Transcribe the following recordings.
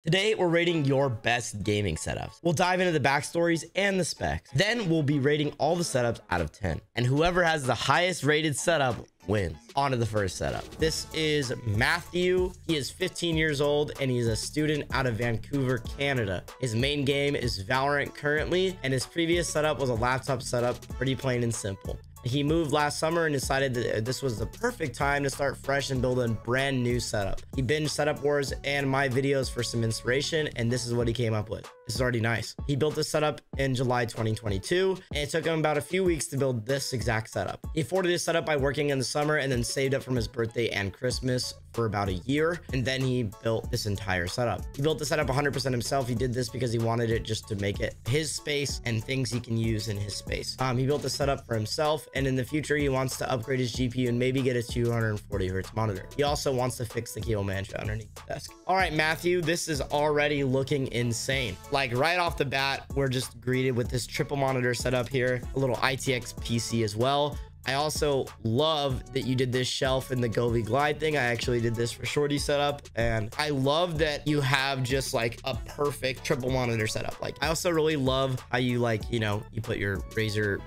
Today, we're rating your best gaming setups. We'll dive into the backstories and the specs. Then we'll be rating all the setups out of 10. And whoever has the highest rated setup wins. On to the first setup. This is Matthew. He is 15 years old and he's a student out of Vancouver, Canada. His main game is Valorant currently, and his previous setup was a laptop setup, pretty plain and simple. He moved last summer and decided that this was the perfect time to start fresh and build a brand new setup. He binged Setup Wars and my videos for some inspiration, and this is what he came up with. This is already nice. He built this setup in July 2022, and it took him about a few weeks to build this exact setup. He afforded his setup by working in the summer and then saved up from his birthday and Christmas for about a year, and then he built this entire setup. He built the setup 100% himself. He did this because he wanted it just to make it his space and things he can use in his space. He built the setup for himself, and in the future he wants to upgrade his GPU and maybe get a 240 hertz monitor. He also wants to fix the cable management underneath the desk. All right, Matthew, this is already looking insane. Like right off the bat, we're just greeted with this triple monitor setup here, a little ITX PC as well. I also love that you did this shelf in the Govy Glide thing. I actually did this for Shorty setup, and I love that you have just like a perfect triple monitor setup. Like, I also really love how you you put your Razer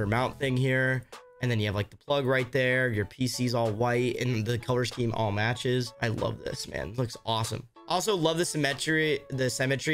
mount thing here, and then you have like the plug right there. Your PC's all white and the color scheme all matches. I love this, man. It looks awesome. Also love the symmetry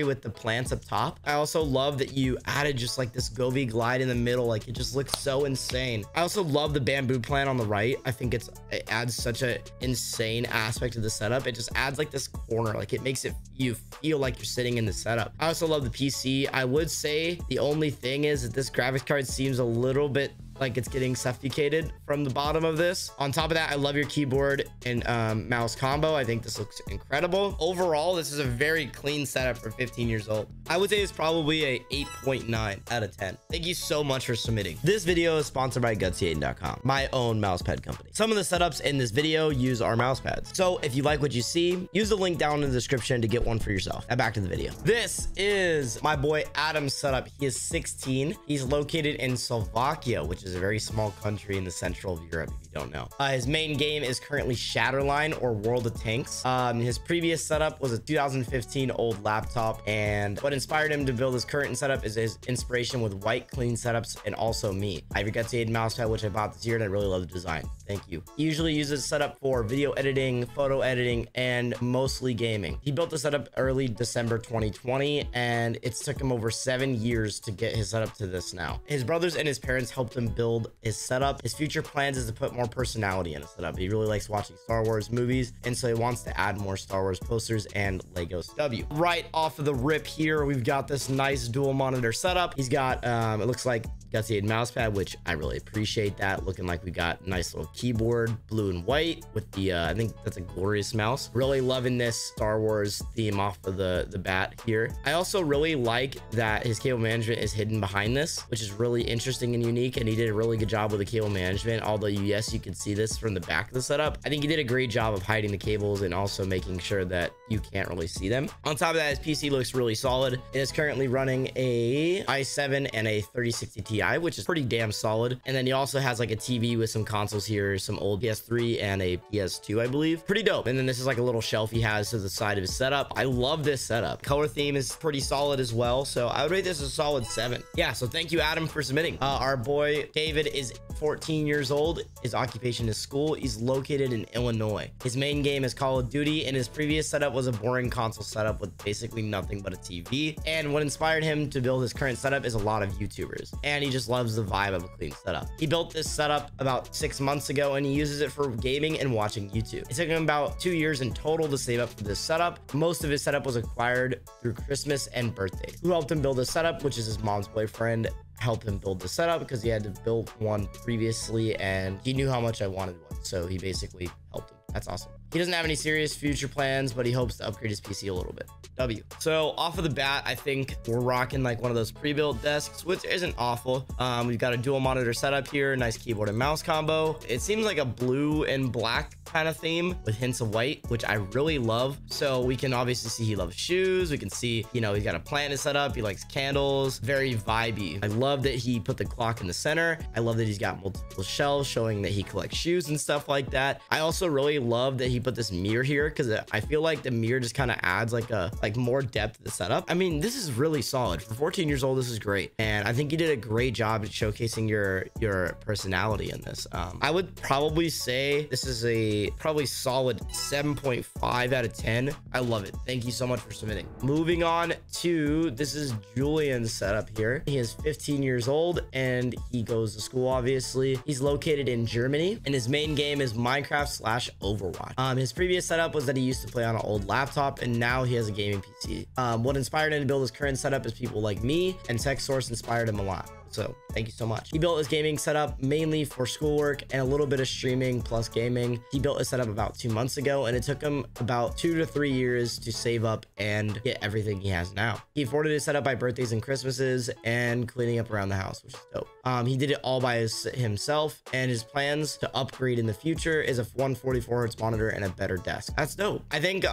with the plants up top. I also love that you added just like this Govy Glide in the middle. Like, it just looks so insane. I also love the bamboo plant on the right. I think it adds such an insane aspect to the setup. It just adds like this corner, like it makes you feel like you're sitting in the setup. I also love the PC. I would say the only thing is that this graphics card seems a little bit like it's getting suffocated from the bottom of this. On top of that, I love your keyboard and mouse combo. I think this looks incredible. Overall, this is a very clean setup for 15 years old. I would say it's probably a 8.9 out of 10. Thank you so much for submitting. This video is sponsored by GutzyAiden.com, my own mousepad company. Some of the setups in this video use our mousepads. So if you like what you see, use the link down in the description to get one for yourself. Now back to the video. This is my boy Adam's setup. He is 16. He's located in Slovakia, which is a very small country in the central of Europe, if you don't know. His main game is currently Shatterline or World of Tanks. His previous setup was a 2015 old laptop, and what inspired him to build his current setup is his inspiration with white clean setups, and also me. I have your GutzyAiden mousepad, which I bought this year, and I really love the design. Thank you. He usually uses setup for video editing, photo editing, and mostly gaming. He built the setup early December 2020, and it took him over 7 years to get his setup to this now. His brothers and his parents helped him build his setup. His future plans is to put more personality in his setup. He really likes watching Star Wars movies, and so he wants to add more Star Wars posters and Lego W. Right off of the rip here, we've got this nice dual monitor setup. He's got it looks like GutzyAiden mousepad, which I really appreciate that. Looking like we got a nice little keyboard, blue and white, with the I think that's a glorious mouse. Really loving this Star Wars theme off of the bat here. I also really like that his cable management is hidden behind this, which is really interesting and unique, and he did a really good job with the cable management. Although yes, you can see this from the back of the setup. I think he did a great job of hiding the cables and also making sure that you can't really see them. On top of that, his PC looks really solid. It is currently running a i7 and a 3060 Ti, which is pretty damn solid. And then he also has like a TV with some consoles here, some old PS3 and a PS2, I believe. Pretty dope. And then this is like a little shelf he has to the side of his setup. I love this setup. Color theme is pretty solid as well, so I would rate this a solid 7. Yeah, so thank you, Adam, for submitting. Our boy David is 14 years old. His occupation is school. He's located in Illinois. His main game is Call of Duty, and his previous setup was a boring console setup with basically nothing but a TV. And what inspired him to build his current setup is a lot of YouTubers, and he just loves the vibe of a clean setup. He built this setup about 6 months ago, and he uses it for gaming and watching YouTube. It took him about 2 years in total to save up for this setup. Most of his setup was acquired through Christmas and birthdays. Who helped him build this setup, which is his mom's boyfriend, help him build the setup because he had to build one previously and he knew how much I wanted one, so he basically helped him. That's awesome. He doesn't have any serious future plans, but he hopes to upgrade his PC a little bit. W. So off of the bat, I think we're rocking like one of those pre-built desks, which isn't awful. We've got a dual monitor setup here, nice keyboard and mouse combo. It seems like a blue and black kind of theme with hints of white, which I really love. So we can obviously see he loves shoes. We can see, he's got a plant set up. He likes candles, very vibey. I love that he put the clock in the center. I love that he's got multiple shelves showing that he collects shoes and stuff like that. I also really love that he put this mirror here because I feel like the mirror just kind of adds like more depth to the setup. I mean, this is really solid for 14 years old. This is great, and I think you did a great job at showcasing your personality in this. I would probably say this is a probably solid 7.5 out of 10. I love it. Thank you so much for submitting. Moving on to, this is Julian's setup here. He is 15 years old and he goes to school, obviously. He's located in Germany and his main game is Minecraft/Overwatch. His previous setup was that he used to play on an old laptop and now he has a gaming PC. What inspired him to build his current setup is people like me, and Tech Source inspired him a lot. So thank you so much. He built his gaming setup mainly for schoolwork and a little bit of streaming plus gaming. He built his setup about 2 months ago and it took him about 2 to 3 years to save up and get everything he has now. He afforded his setup by birthdays and Christmases and cleaning up around the house, which is dope. He did it all by himself, and his plans to upgrade in the future is a 144 Hz monitor and a better desk. That's dope. I think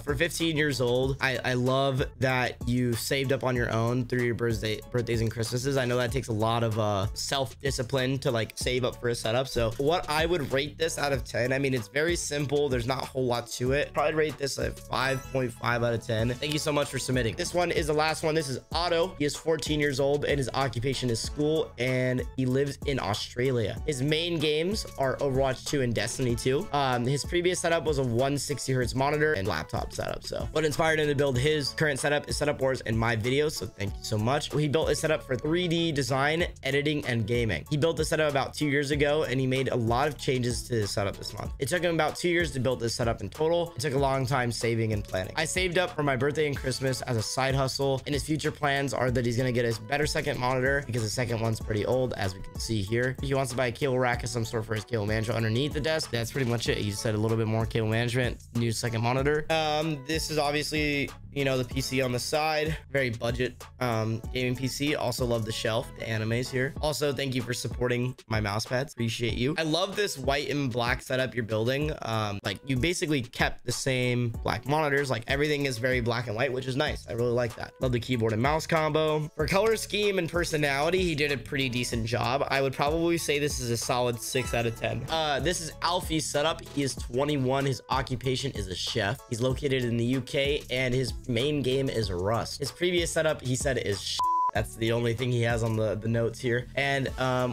for 15 years old, I love that you saved up on your own through your birthdays and Christmases. I know that takes a lot of self-discipline to like save up for a setup. So what I would rate this out of 10, I mean, it's very simple. There's not a whole lot to it. Probably rate this a 5.5 out of 10. Thank you so much for submitting. This one is the last one. This is Otto. He is 14 years old and his occupation is school, and he lives in Australia. His main games are Overwatch 2 and Destiny 2. His previous setup was a 160 Hz monitor and laptop setup. So what inspired him to build his current setup is Setup Wars and my videos. So thank you so much. He built his setup for 3D design, editing, and gaming. He built the setup about 2 years ago and he made a lot of changes to his setup this month. It took him about 2 years to build this setup in total. It took a long time saving and planning. I saved up for my birthday and Christmas as a side hustle, and his future plans are that he's going to get his better second monitor because the second one's pretty old, as we can see here. He wants to buy a cable rack of some sort for his cable management underneath the desk. That's pretty much it. He said a little bit more cable management, new second monitor. This is obviously, you know, the PC on the side, very budget gaming PC. Also love the shelf, the animes here. Also, thank you for supporting my mouse pads. Appreciate you. I love this white and black setup you're building. Like you basically kept the same black monitors. Like everything is very black and white, which is nice. I really like that. Love the keyboard and mouse combo. For color scheme and personality, he did a pretty decent job. I would probably say this is a solid 6 out of 10. This is Alfie's setup. He is 21. His occupation is a chef. He's located in the UK and his main game is Rust. His previous setup, he said, is that's the only thing he has on the notes here. And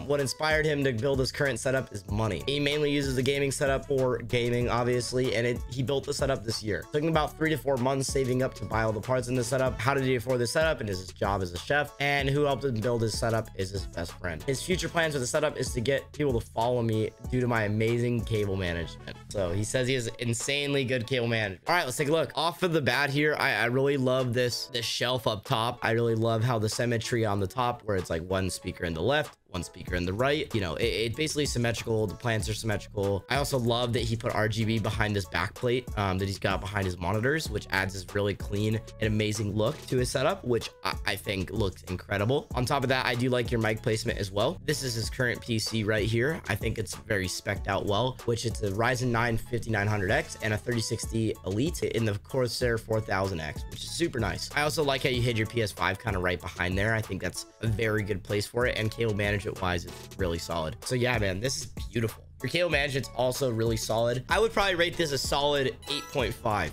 what inspired him to build his current setup is money. He mainly uses the gaming setup for gaming, obviously, and he built the setup this year. It took him about 3 to 4 months saving up to buy all the parts in the setup. How did he afford the setup? And his job as a chef. And who helped him build his setup is his best friend. His future plans for the setup is to get people to follow me due to my amazing cable management. So he says he has insanely good cable management. All right, let's take a look. Off of the bat here, I really love this shelf up top. I really love how the symmetry on the top, where it's like one speaker in the left, one speaker in the right, you know, it's basically symmetrical. The plants are symmetrical. I also love that he put RGB behind this back plate that he's got behind his monitors, which adds this really clean and amazing look to his setup, which I think looks incredible. On top of that, I do like your mic placement as well. This is his current PC right here. I think it's very spec'd out well, which it's a Ryzen 9 5900X and a 3060 Elite in the Corsair 4000X, which is super nice. I also like how you hid your PS5 kind of right behind there. I think that's a very good place for it, and cable management wise, it's really solid. So yeah, man, this is beautiful. Your cable management's also really solid. I would probably rate this a solid 8.5.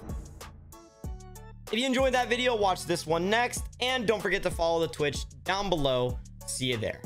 If you enjoyed that video, watch this one next, and don't forget to follow the Twitch down below. See you there.